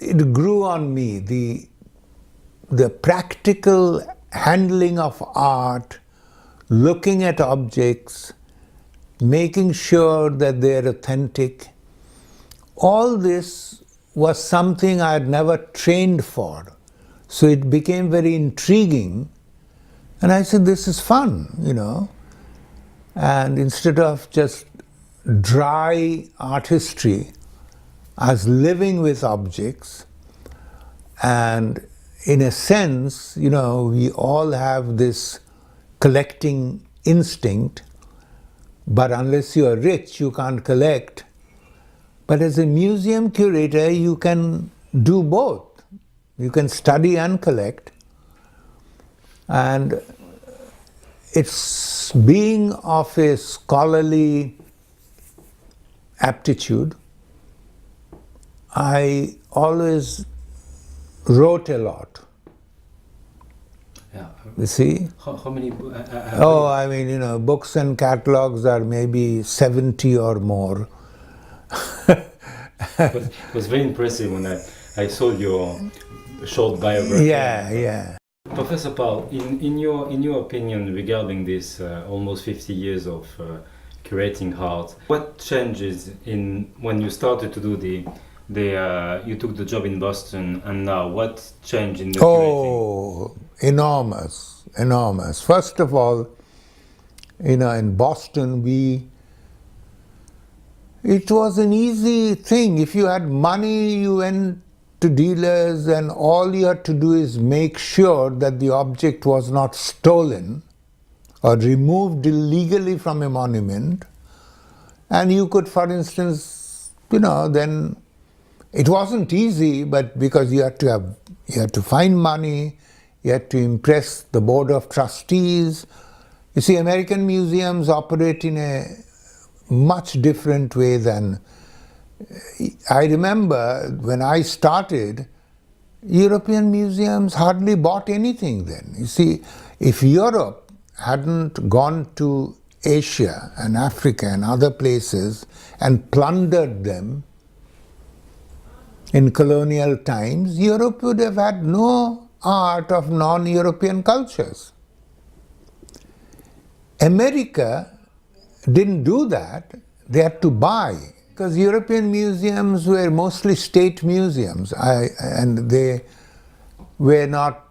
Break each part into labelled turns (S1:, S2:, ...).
S1: it grew on me, the practical handling of art, looking at objects, making sure that they're authentic. All this was something I had never trained for. So it became very intriguing. And I said, this is fun, you know. And instead of just dry art history, I was living with objects. And in a sense, you know, we all have this collecting instinct, but unless you are rich, you can't collect. But as a museum curator, you can do both. You can study and collect. And it's being of a scholarly aptitude. I always wrote a lot.
S2: Yeah.
S1: You see?
S2: How many?
S1: I mean, you know, books and catalogs are maybe 70 or more.
S2: It was very impressive when I saw your short biography.
S1: Yeah.
S2: Professor Pal, in your opinion regarding this almost 50 years of curating art, what changes when you started to do you took the job in Boston, and now what changed in the curating?
S1: Enormous. First of all, you know, in Boston, it was an easy thing. If you had money, you went to dealers, and all you had to do is make sure that the object was not stolen or removed illegally from a monument. And you could, for instance, you know, then it wasn't easy, but because you had to find money, you had to impress the board of trustees. You see, American museums operate in a much different way than. I remember when I started, European museums hardly bought anything then. You see, if Europe hadn't gone to Asia and Africa and other places and plundered them in colonial times, Europe would have had no art of non-European cultures. America didn't do that. They had to buy. Because European museums were mostly state museums, and they were not,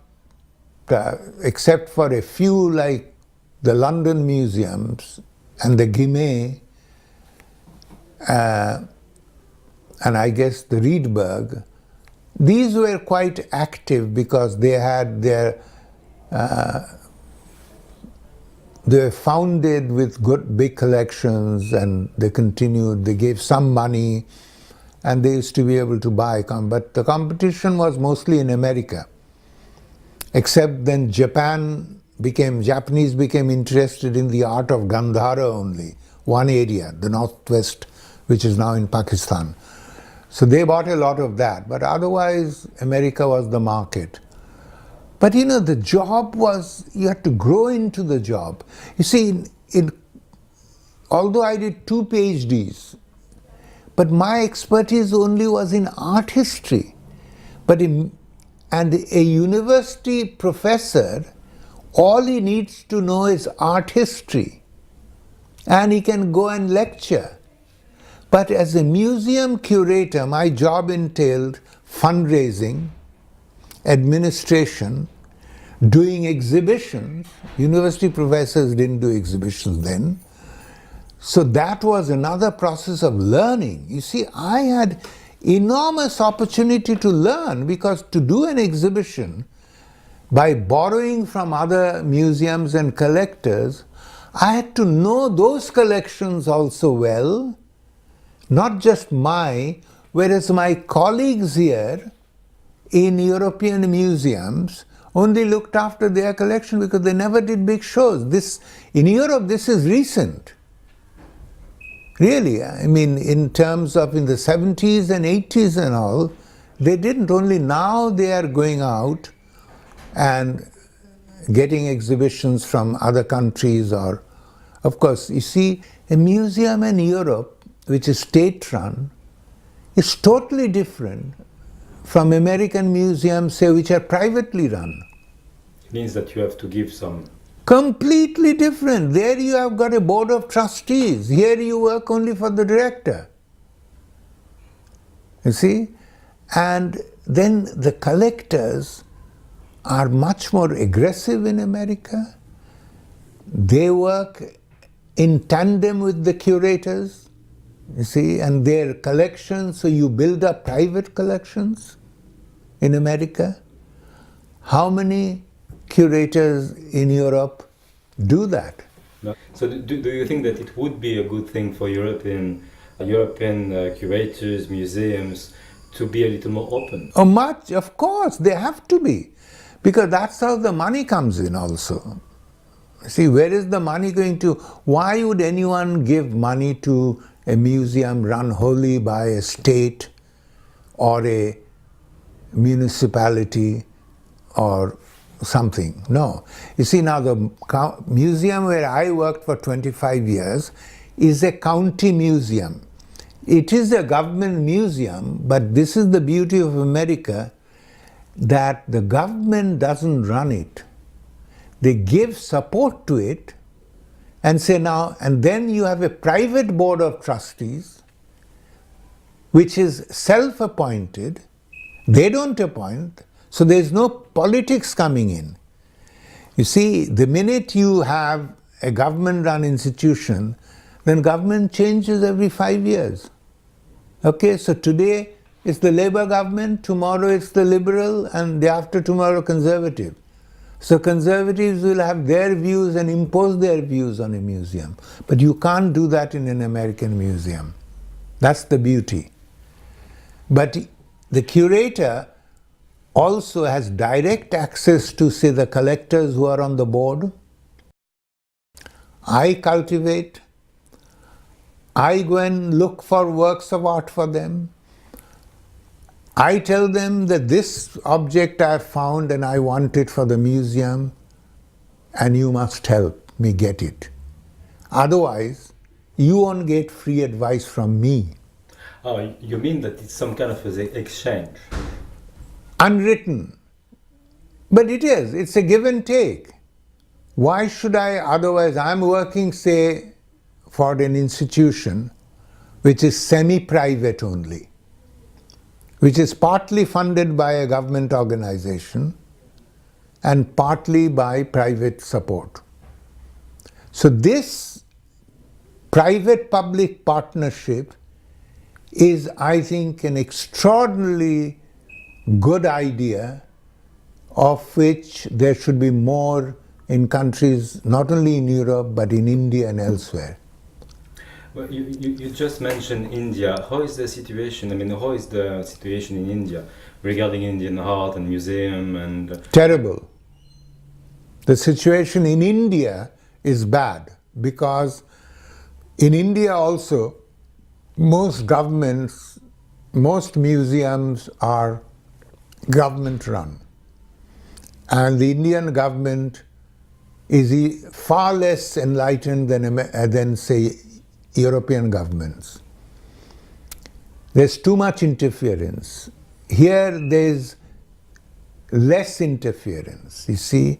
S1: except for a few like the London museums and the Guimet, and I guess the Riedberg, these were quite active because they had they were founded with good big collections, and they continued, they gave some money, and they used to be able to buy. But the competition was mostly in America. Except then Japanese became interested in the art of Gandhara only, one area, the northwest, which is now in Pakistan. So they bought a lot of that, but otherwise America was the market. But you know, the job was, you had to grow into the job. You see, although I did 2 PhDs, but my expertise only was in art history. And a university professor, all he needs to know is art history, and he can go and lecture. But as a museum curator, my job entailed fundraising, administration, doing exhibitions. University professors didn't do exhibitions then. So that was another process of learning. You see, I had enormous opportunity to learn, because to do an exhibition by borrowing from other museums and collectors, I had to know those collections also well, not just whereas my colleagues here in European museums only looked after their collection because they never did big shows. In Europe, this is recent. Really, I mean, in terms of in the 70s and 80s and all, they didn't. Only now they are going out and getting exhibitions from other countries, or, of course, you see, a museum in Europe, which is state-run, is totally different from American museums, say, which are privately run.
S2: It means that you have to give some.
S1: Completely different. There you have got a board of trustees. Here you work only for the director. You see? And then the collectors are much more aggressive in America. They work in tandem with the curators, you see, and their collections, so you build up private collections in America. How many curators in Europe do that?
S2: No. So do you think that it would be a good thing for European curators, museums, to be a little more open?
S1: Oh, much, of course, they have to be, because that's how the money comes in also. See, where is the money going to? Why would anyone give money to a museum run wholly by a state or a municipality or something? No. You see, now the museum where I worked for 25 years is a county museum. It is a government museum, but this is the beauty of America, that the government doesn't run it. They give support to it and say now, and then you have a private board of trustees which is self-appointed. They don't appoint, so there's no politics coming in. You see, the minute you have a government-run institution, then government changes every 5 years. Okay, so today it's the Labour government, tomorrow it's the Liberal, and the after tomorrow Conservative. So conservatives will have their views and impose their views on a museum. But you can't do that in an American museum. That's the beauty. But the curator also has direct access to, say, the collectors who are on the board. I cultivate. I go and look for works of art for them. I tell them that this object I found and I want it for the museum, and you must help me get it. Otherwise, you won't get free advice from me.
S2: Oh, you mean that it's some kind of an exchange?
S1: Unwritten. But it is. It's a give and take. Why should I otherwise? I'm working, say, for an institution which is semi-private only, which is partly funded by a government organization and partly by private support. So this private-public partnership is, I think, an extraordinarily good idea, of which there should be more in countries not only in Europe but in India and elsewhere.
S2: Well, you just mentioned India. How is the situation? I mean, how is the situation in India regarding Indian art and museum and?
S1: Terrible. The situation in India is bad, because in India also most governments, most museums are government run, and the Indian government is far less enlightened than say European governments. There's too much interference. Here there's less interference. You see,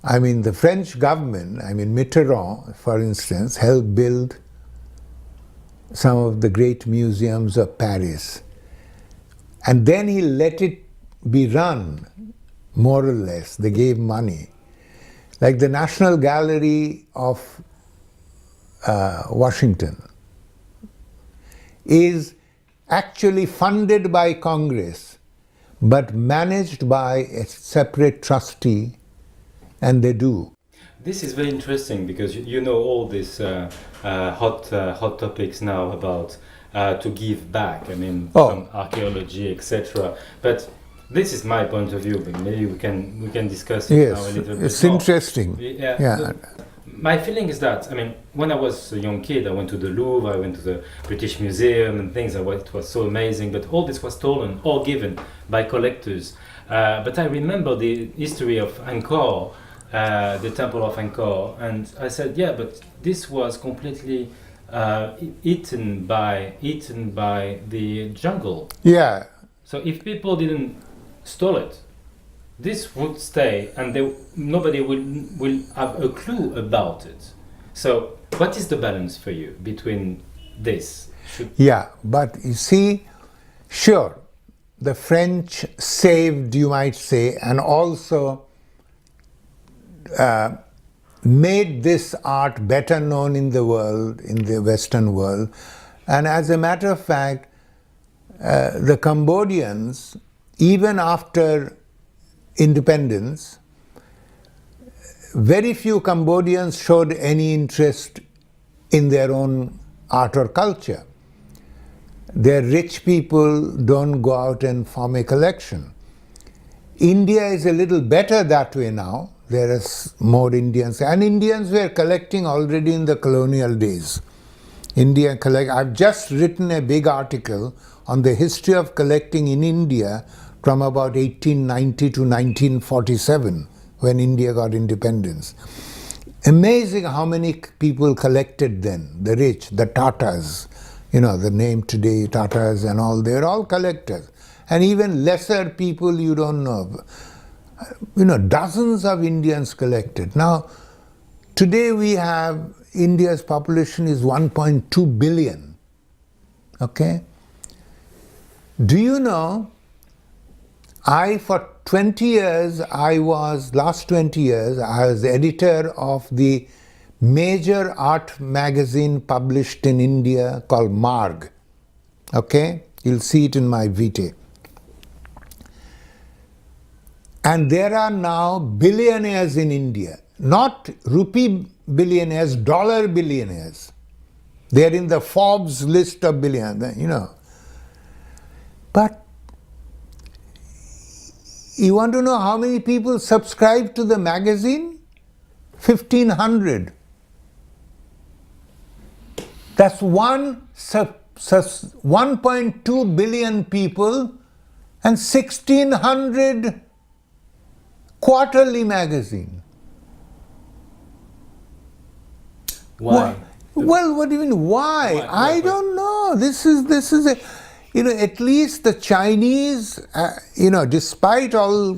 S1: I mean, the French government, I mean Mitterrand, for instance, helped build some of the great museums of Paris. And then he let it be run, more or less. They gave money. Like the National Gallery of Washington is actually funded by Congress, but managed by a separate trustee, and they do.
S2: This is very interesting, because you know all these hot topics now about to give back. I mean, from archaeology, etc. But this is my point of view. But maybe we can discuss it now a little bit.
S1: It's interesting.
S2: Yeah. My feeling is that, I mean, when I was a young kid, I went to the Louvre, I went to the British Museum and things. It was so amazing. But all this was stolen or given by collectors. But I remember the history of Angkor. The temple of Angkor, and I said, yeah, but this was completely eaten by the jungle.
S1: Yeah.
S2: So if people didn't stole it, this would stay, and nobody will have a clue about it. So what is the balance for you between this?
S1: Yeah, but you see, sure, the French saved, you might say, and also made this art better known in the world, in the Western world. And as a matter of fact, the Cambodians, even after independence, very few Cambodians showed any interest in their own art or culture. Their rich people don't go out and form a collection. India is a little better that way now. There are more Indians, and Indians were collecting already in the colonial days. I've just written a big article on the history of collecting in India from about 1890 to 1947, when India got independence. Amazing how many people collected then, the rich, the Tatars, the name today, Tatars and all, they're all collectors. And even lesser people you don't know. Dozens of Indians collected. Now, today we have, India's population is 1.2 billion. Okay? Do you know, for 20 years, last 20 years, I was editor of the major art magazine published in India called Marg. Okay? You'll see it in my vitae. And there are now billionaires in India, not rupee billionaires, dollar billionaires. They're in the Forbes list of billionaires, But you want to know how many people subscribe to the magazine? 1,500. That's 1.2 billion people and 1,600 quarterly magazine.
S2: Why?
S1: Well, what do you mean, why? I don't know. This is a, at least the Chinese, despite all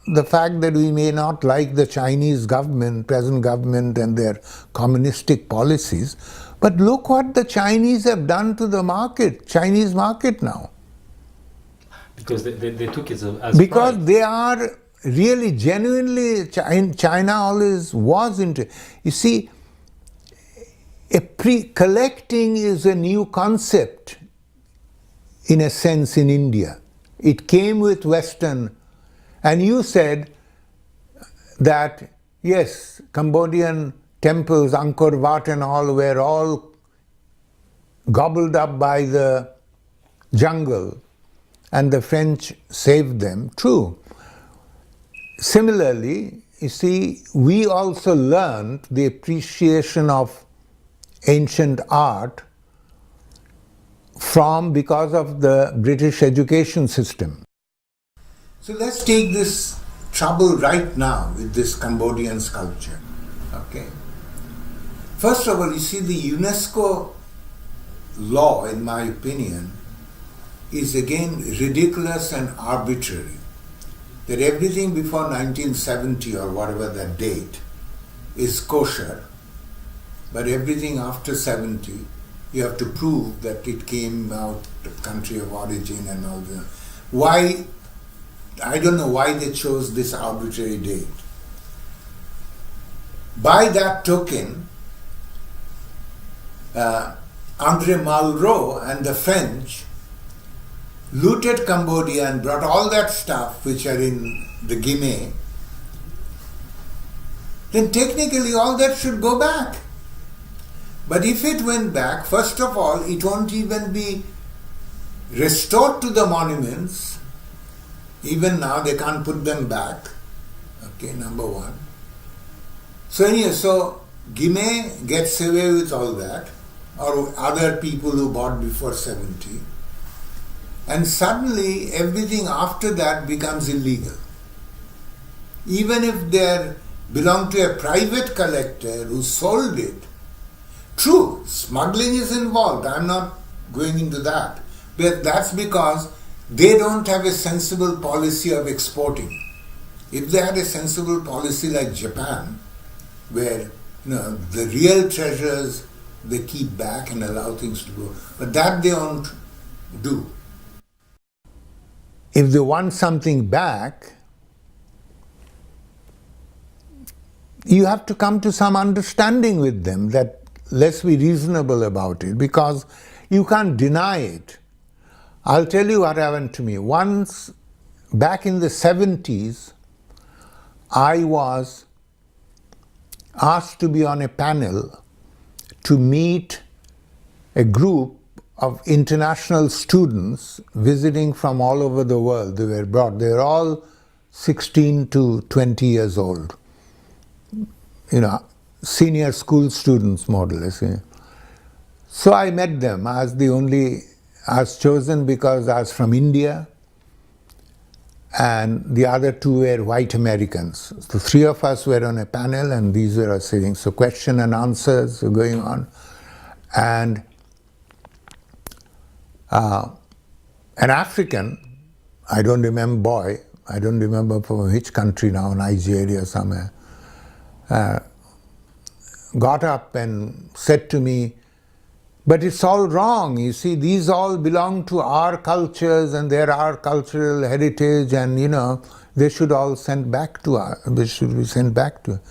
S1: the fact that we may not like the Chinese government, present government and their communistic policies, but look what the Chinese have done to the market, Chinese market now.
S2: Because they took it as
S1: because
S2: pride.
S1: They are really genuinely, China always was into, you see, collecting is a new concept in a sense in India. It came with Western, and you said that yes, Cambodian temples, Angkor Wat and all were all gobbled up by the jungle and the French saved them. True. Similarly, you see, we also learned the appreciation of ancient art because of the British education system. So let's take this trouble right now with this Cambodian sculpture. Okay. First of all, you see, the UNESCO law, in my opinion, is again ridiculous and arbitrary. That everything before 1970 or whatever that date is kosher, but everything after 70, you have to prove that it came out of country of origin and all that. Why? I don't know why they chose this arbitrary date. By that token, André Malraux and the French looted Cambodia and brought all that stuff which are in the Guinea, then technically all that should go back. But if it went back, first of all, it won't even be restored to the monuments. Even now they can't put them back. Okay, number one. So anyway, Guinea gets away with all that, or other people who bought before 70. And suddenly everything after that becomes illegal. Even if they belong to a private collector who sold it. True, smuggling is involved, I'm not going into that. But that's because They don't have a sensible policy of exporting. If they had a sensible policy like Japan, where the real treasures they keep back and allow things to go, but that they don't do. If they want something back, you have to come to some understanding with them that let's be reasonable about it, because you can't deny it. I'll tell you what happened to me. Once, back in the 70s, I was asked to be on a panel to meet a group of international students visiting from all over the world. They were brought. They were all 16 to 20 years old. Senior school students, more or less. So I met them. I was chosen because I was from India, and the other two were white Americans. The three of us were on a panel, and these were sitting. So question and answers were going on. And an African, I don't remember from which country now, Nigeria somewhere, got up and said to me, but it's all wrong. You see, these all belong to our cultures and they're our cultural heritage, and they should all send back to us. They should be sent back to.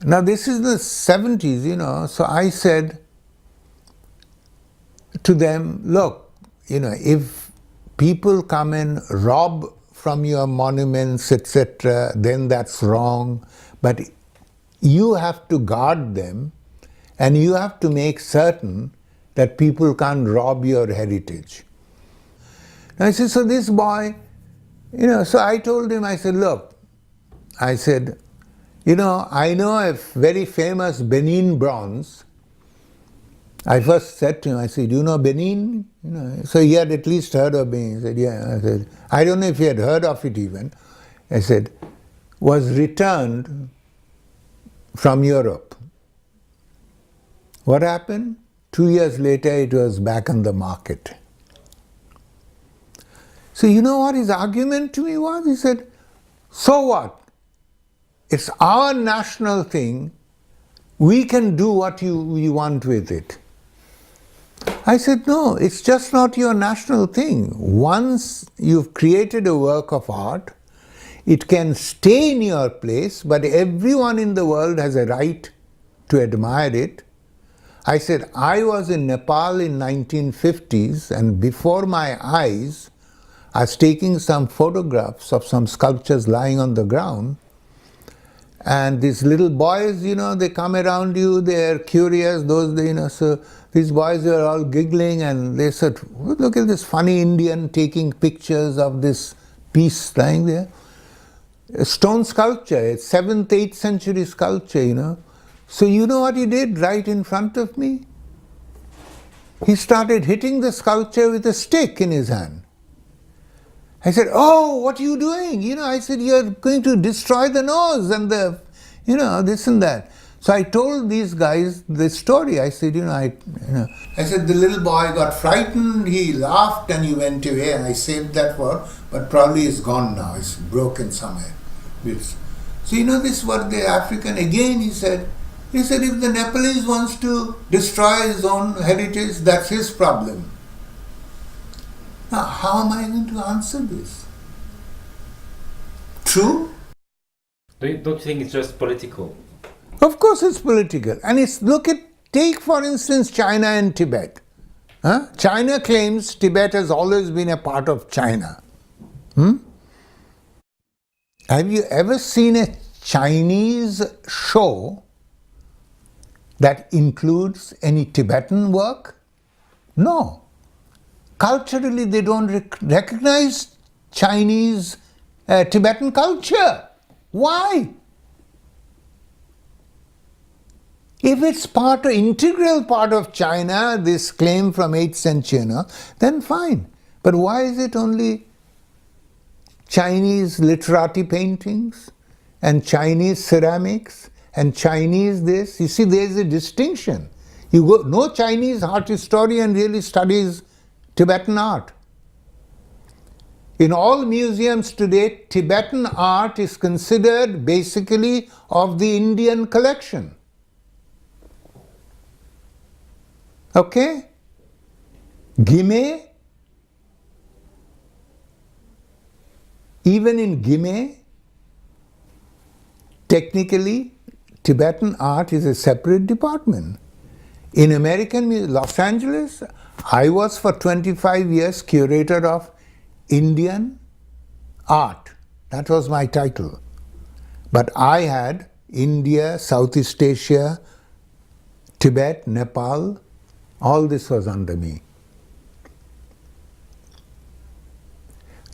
S1: Now this is the 70s, so I said to them, look, if people come and rob from your monuments, etc., then that's wrong. But you have to guard them, and you have to make certain that people can't rob your heritage. And I said, so this boy, so I told him, I said, look, I said, I know a very famous Benin bronze. I first said to him, I said, do you know Benin? So he had at least heard of Benin. He said, yeah. I said, I don't know if he had heard of it even. I said, was returned from Europe. What happened? 2 years later, it was back on the market. So you know what his argument to me was? He said, so what? It's our national thing. We can do what we want with it. I said, no, it's just not your national thing. Once you've created a work of art, it can stay in your place, but everyone in the world has a right to admire it. I said, I was in Nepal in 1950s, and before my eyes, I was taking some photographs of some sculptures lying on the ground. And these little boys, they come around you, they're curious, so these boys were all giggling, and they said, look at this funny Indian taking pictures of this piece lying there. A stone sculpture, a 7th, 8th century sculpture, So you know what he did right in front of me? He started hitting the sculpture with a stick in his hand. I said, oh, what are you doing? I said, you're going to destroy the nose and the, this and that. So I told these guys the story. I said, I said, the little boy got frightened, he laughed and he went away, and I saved that word, but probably it's gone now, it's broken somewhere. So this was the African, again he said, if the Nepalese wants to destroy his own heritage, that's his problem. Now, how am I going to answer this? True?
S2: Don't you think it's just political?
S1: Of course it's political. And take for instance China and Tibet. China claims Tibet has always been a part of China. Have you ever seen a Chinese show that includes any Tibetan work? No. Culturally, they don't recognize Chinese Tibetan culture. Why? If it's integral part of China, this claim from 8th century, then fine. But why is it only Chinese literati paintings and Chinese ceramics and Chinese this? You see, there is a distinction. No Chinese art historian really studies Tibetan art. In all museums today, Tibetan art is considered basically of the Indian collection. Okay? Gime, even in Gime, technically, Tibetan art is a separate department. In Los Angeles, I was for 25 years curator of Indian art. That was my title. But I had India, Southeast Asia, Tibet, Nepal, all this was under me.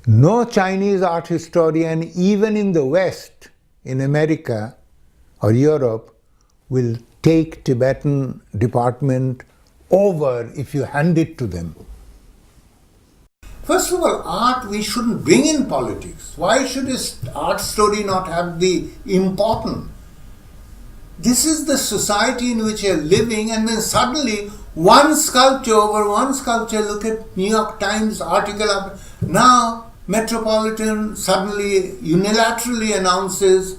S1: No Chinese art historian, even in the West, in America or Europe, will take Tibetan department over if you hand it to them. First of all, art we shouldn't bring in politics. Why should an art story not have the importance? This is the society in which you're living, and then suddenly one sculpture over one sculpture, look at New York Times article, now Metropolitan suddenly unilaterally announces,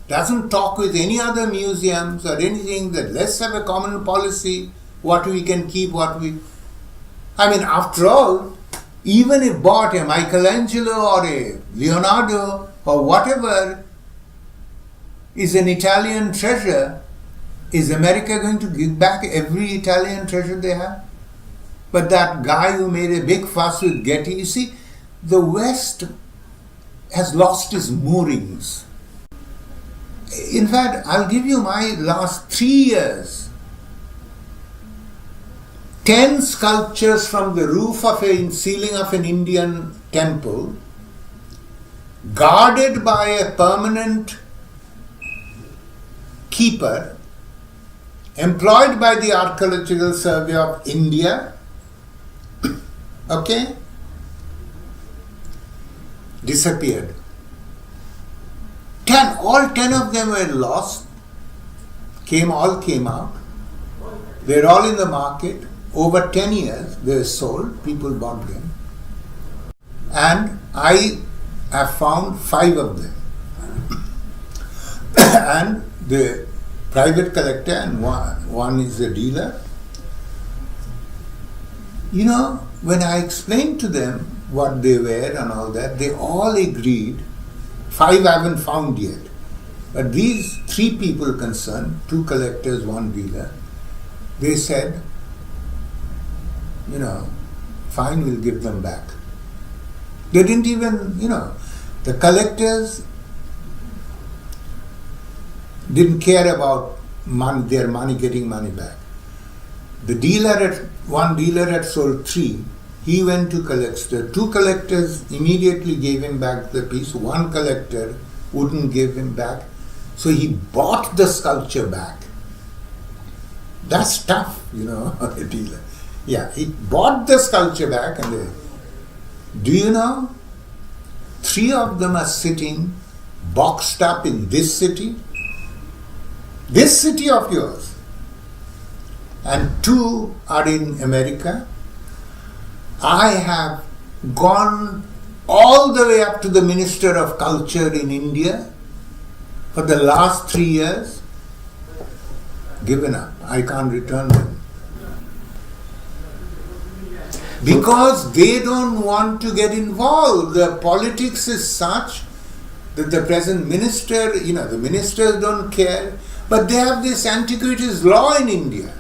S1: doesn't talk with any other museums or anything, that let's have a common policy, what we can keep, after all, even if bought a Michelangelo or a Leonardo or whatever is an Italian treasure, is America going to give back every Italian treasure they have? But that guy who made a big fuss with Getty, you see, the West has lost its moorings. In fact, I'll give you my last 3 years. 10 sculptures from the roof of ceiling of an Indian temple, guarded by a permanent keeper, employed by the Archaeological Survey of India, okay, disappeared. All 10 of them were lost, all came out. They're all in the market. Over 10 years, they were sold, people bought them. And I have found 5 of them. And the private collector and one is a dealer. You know, when I explained to them what they were and all that, they all agreed. 5 I haven't found yet. But these 3 people concerned, 2 collectors, 1 dealer, they said, fine, we'll give them back. They didn't even, the collectors didn't care about their money, getting money back. One dealer had sold 3. He went to collector. 2 collectors immediately gave him back the piece. 1 collector wouldn't give him back. So he bought the sculpture back. That's tough, a dealer. Yeah, he bought the sculpture back, and do you know, 3 of them are sitting boxed up in this city of yours, and 2 are in America. I have gone all the way up to the Minister of Culture in India for the last 3 years, given up. I can't return them. Because they don't want to get involved. The politics is such that the present minister, the ministers don't care, but they have this antiquities law in India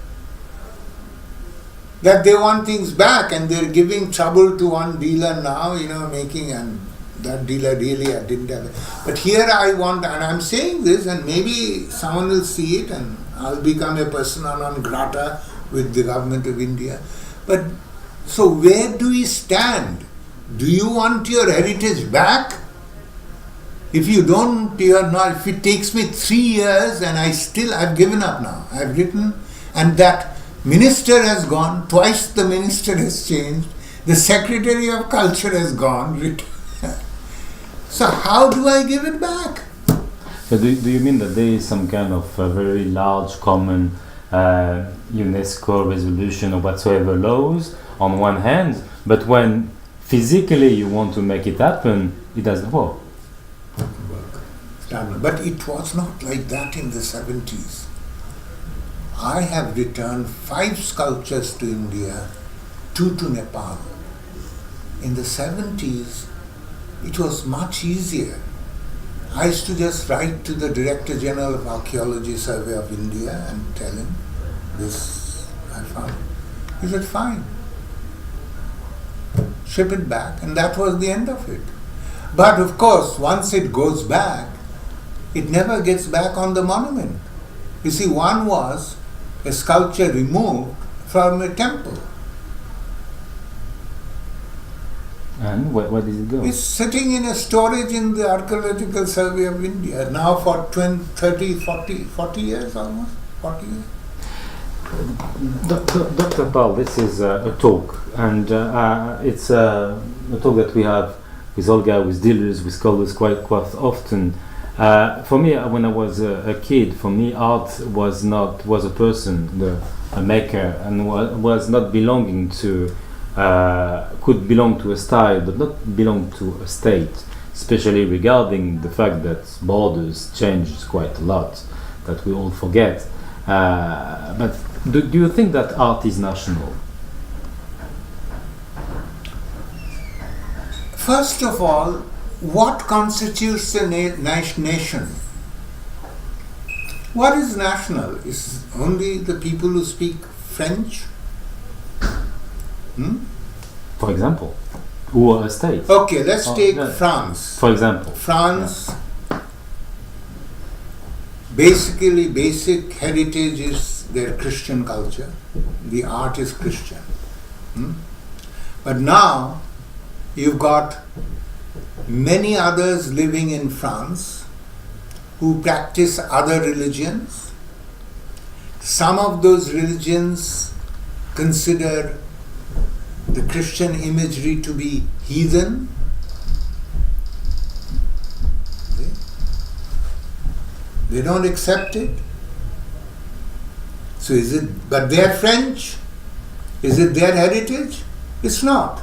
S1: that they want things back, and they're giving trouble to one dealer now, making, and that dealer really I didn't have it. But here I want, and I'm saying this, and maybe someone will see it, and I'll become a persona non grata with the government of India. But so where do we stand? Do you want your heritage back? If you don't, you are not. If it takes me 3 years and I've given up now. I've written, and that minister has gone, twice the minister has changed, the Secretary of Culture has gone. So how do I give it back?
S2: So do you mean that there is some kind of very large common UNESCO resolution or whatsoever laws on one hand, but when physically you want to make it happen, it doesn't work.
S1: But it was not like that in the 70s. I have returned 5 sculptures to India, 2 to Nepal. In the 70s, it was much easier. I used to just write to the Director General of Archaeology Survey of India and tell him, this I found. He said, fine. Ship it back, and that was the end of it. But of course, once it goes back, it never gets back on the monument. You see, one was a sculpture removed from a temple.
S2: And where does it go?
S1: It's sitting in a storage in the Archaeological Survey of India now for 20, 30, 40 years almost. 40 years.
S2: Dr. Pal, this is a talk, and it's a talk that we have with Olga, with dealers, with scholars quite often. For me, when I was a kid, for me art was a person, a maker, and was not belonging to, could belong to a style, but not belong to a state, especially regarding the fact that borders changed quite a lot, that we all forget. But do you think that art is national?
S1: First of all, what constitutes a nation? What is national? Is only the people who speak French?
S2: For example, or a state?
S1: Okay, let's take France.
S2: For example.
S1: France, basically, basic heritage is their Christian culture. The art is Christian. But now, you've got many others living in France who practice other religions. Some of those religions consider the Christian imagery to be heathen. They don't accept it. So is it, but they're French? Is it their heritage? It's not.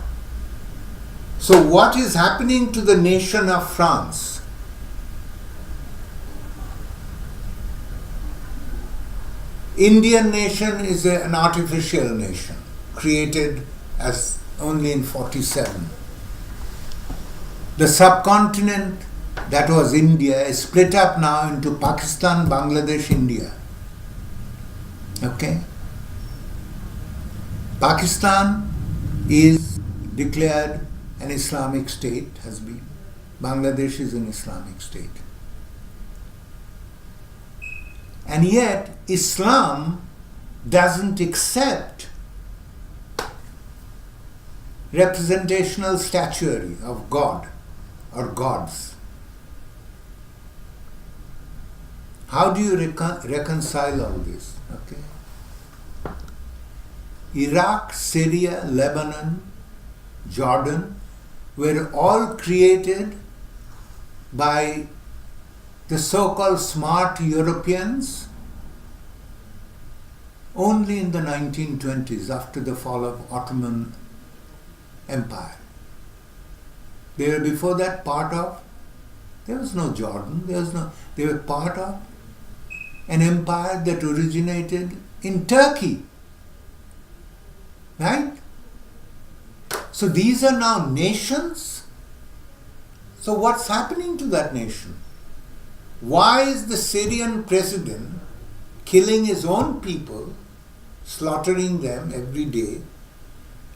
S1: So what is happening to the nation of France? Indian nation is an artificial nation, created as only in 47. The subcontinent that was India is split up now into Pakistan, Bangladesh, India. Okay? Pakistan is declared an Islamic state, has been. Bangladesh is an Islamic state. And yet, Islam doesn't accept representational statuary of God or gods. How do you reconcile all this? Okay. Iraq, Syria, Lebanon, Jordan were all created by the so-called smart Europeans only in the 1920s, after the fall of Ottoman Empire. They were before that part of, there was no Jordan, they were part of an empire that originated in Turkey. Right? So these are now nations. So what's happening to that nation? Why is the Syrian president killing his own people, slaughtering them every day?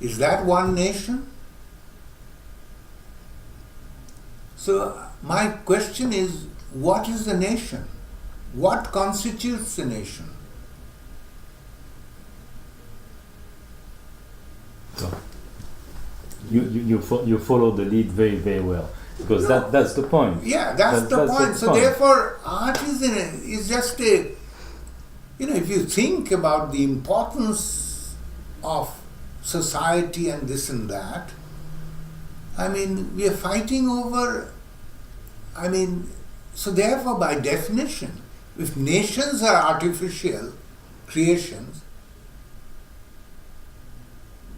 S1: Is that one nation? So my question is, what is a nation? What constitutes a nation?
S2: So you follow the lead very, very well, because that's the point.
S1: Yeah, that's the point. So therefore, art is just a, if you think about the importance of society and this and that, we are fighting over, so therefore by definition, if nations are artificial creations,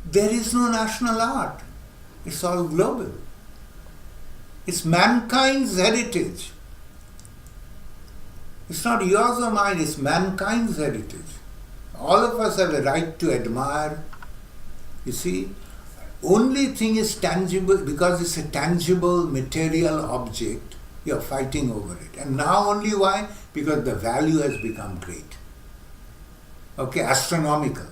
S1: there is no national art. It's all global. It's mankind's heritage. It's not yours or mine, it's mankind's heritage. All of us have a right to admire. You see, only thing is tangible, because it's a tangible material object, you're fighting over it. And now only why? Because the value has become great. Okay, astronomical.